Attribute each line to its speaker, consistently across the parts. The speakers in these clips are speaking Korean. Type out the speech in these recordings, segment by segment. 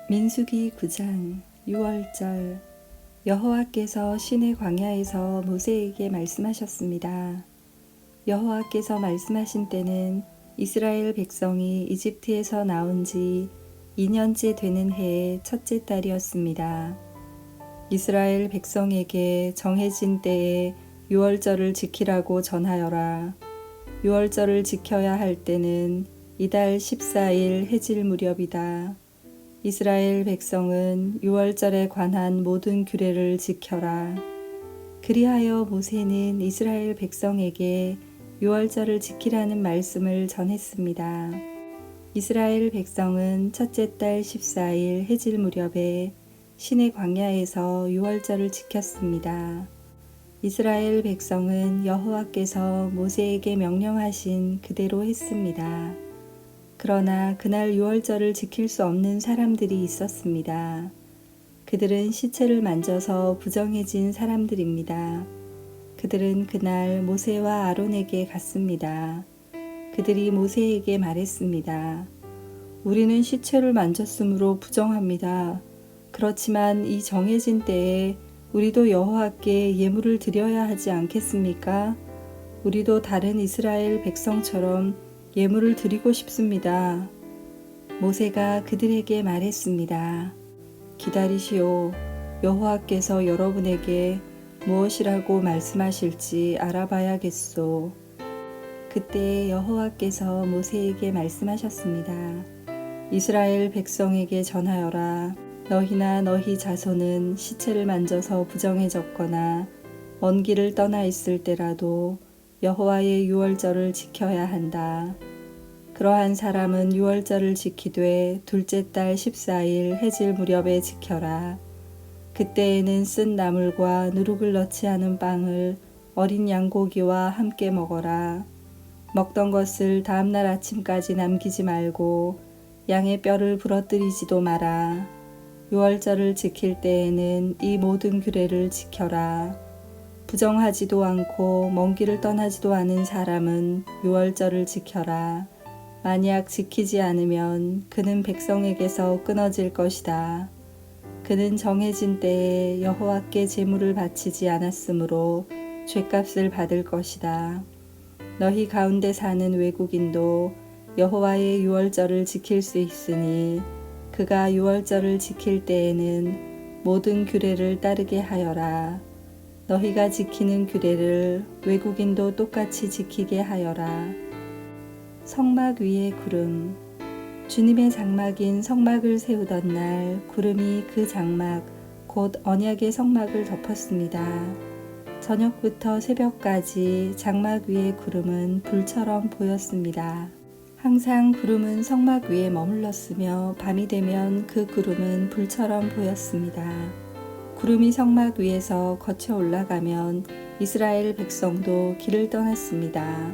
Speaker 1: 민수기 9장 6월절. 여호와께서 시내 광야에서 모세에게 말씀하셨습니다. 여호와께서 말씀하신 때는 이스라엘 백성이 이집트에서 나온 지 2년째 되는 해의 첫째 달이었습니다. 이스라엘 백성에게 정해진 때에 유월절을 지키라고 전하여라. 유월절을 지켜야 할 때는 이달 14일 해질 무렵이다. 이스라엘 백성은 유월절에 관한 모든 규례를 지켜라. 그리하여 모세는 이스라엘 백성에게 유월절을 지키라는 말씀을 전했습니다. 이스라엘 백성은 첫째 달 14일 해질 무렵에 시내 광야에서 유월절을 지켰습니다. 이스라엘 백성은 여호와께서 모세에게 명령하신 그대로 했습니다. 그러나 그날 유월절을 지킬 수 없는 사람들이 있었습니다. 그들은 시체를 만져서 부정해진 사람들입니다. 그들은 그날 모세와 아론에게 갔습니다. 그들이 모세에게 말했습니다. 우리는 시체를 만졌으므로 부정합니다. 그렇지만 이 정해진 때에 우리도 여호와께 예물을 드려야 하지 않겠습니까? 우리도 다른 이스라엘 백성처럼 예물을 드리고 싶습니다. 모세가 그들에게 말했습니다. 기다리시오. 여호와께서 여러분에게 무엇이라고 말씀하실지 알아봐야겠소. 그때 여호와께서 모세에게 말씀하셨습니다. 이스라엘 백성에게 전하여라. 너희나 너희 자손은 시체를 만져서 부정해졌거나 먼 길을 떠나 있을 때라도 여호와의 유월절을 지켜야 한다. 그러한 사람은 유월절을 지키되 둘째 달 14일 해질 무렵에 지켜라. 그때에는 쓴 나물과 누룩을 넣지 않은 빵을 어린 양고기와 함께 먹어라. 먹던 것을 다음날 아침까지 남기지 말고 양의 뼈를 부러뜨리지도 마라. 유월절을 지킬 때에는 이 모든 규례를 지켜라. 부정하지도 않고 먼 길을 떠나지도 않은 사람은 유월절을 지켜라. 만약 지키지 않으면 그는 백성에게서 끊어질 것이다. 그는 정해진 때에 여호와께 제물을 바치지 않았으므로 죗값을 받을 것이다. 너희 가운데 사는 외국인도 여호와의 유월절을 지킬 수 있으니 그가 유월절을 지킬 때에는 모든 규례를 따르게 하여라. 너희가 지키는 규례를 외국인도 똑같이 지키게 하여라. 성막 위에 구름. 주님의 장막인 성막을 세우던 날 구름이 그 장막 곧 언약의 성막을 덮었습니다. 저녁부터 새벽까지 장막 위의 구름은 불처럼 보였습니다. 항상 구름은 성막 위에 머물렀으며 밤이 되면 그 구름은 불처럼 보였습니다. 구름이 성막 위에서 거쳐 올라가면 이스라엘 백성도 길을 떠났습니다.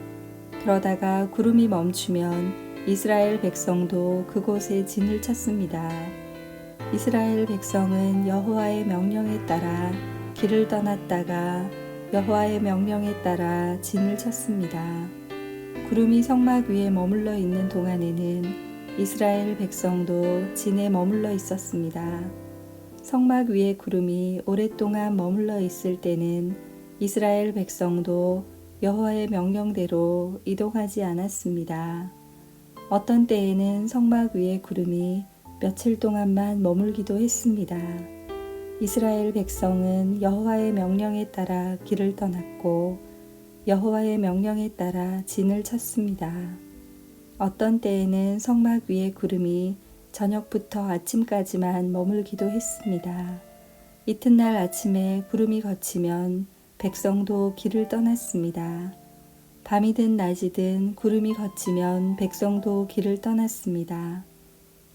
Speaker 1: 그러다가 구름이 멈추면 이스라엘 백성도 그곳에 진을 쳤습니다. 이스라엘 백성은 여호와의 명령에 따라 길을 떠났다가 여호와의 명령에 따라 진을 쳤습니다. 구름이 성막 위에 머물러 있는 동안에는 이스라엘 백성도 진에 머물러 있었습니다. 성막 위에 구름이 오랫동안 머물러 있을 때는 이스라엘 백성도 여호와의 명령대로 이동하지 않았습니다. 어떤 때에는 성막 위에 구름이 며칠 동안만 머물기도 했습니다. 이스라엘 백성은 여호와의 명령에 따라 길을 떠났고 여호와의 명령에 따라 진을 쳤습니다. 어떤 때에는 성막 위에 구름이 저녁부터 아침까지만 머물기도 했습니다. 이튿날 아침에 구름이 걷히면 백성도 길을 떠났습니다. 밤이든 낮이든 구름이 걷히면 백성도 길을 떠났습니다.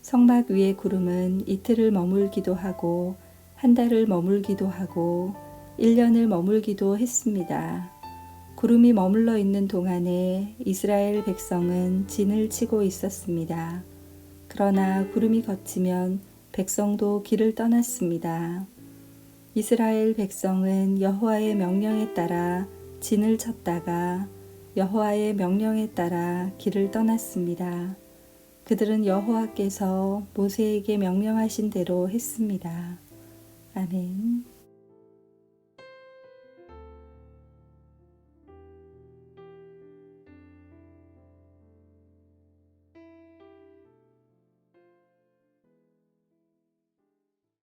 Speaker 1: 성막 위의 구름은 이틀을 머물기도 하고 한 달을 머물기도 하고 1년을 머물기도 했습니다. 구름이 머물러 있는 동안에 이스라엘 백성은 진을 치고 있었습니다. 그러나 구름이 걷히면 백성도 길을 떠났습니다. 이스라엘 백성은 여호와의 명령에 따라 진을 쳤다가 여호와의 명령에 따라 길을 떠났습니다. 그들은 여호와께서 모세에게 명령하신 대로 했습니다. 아멘.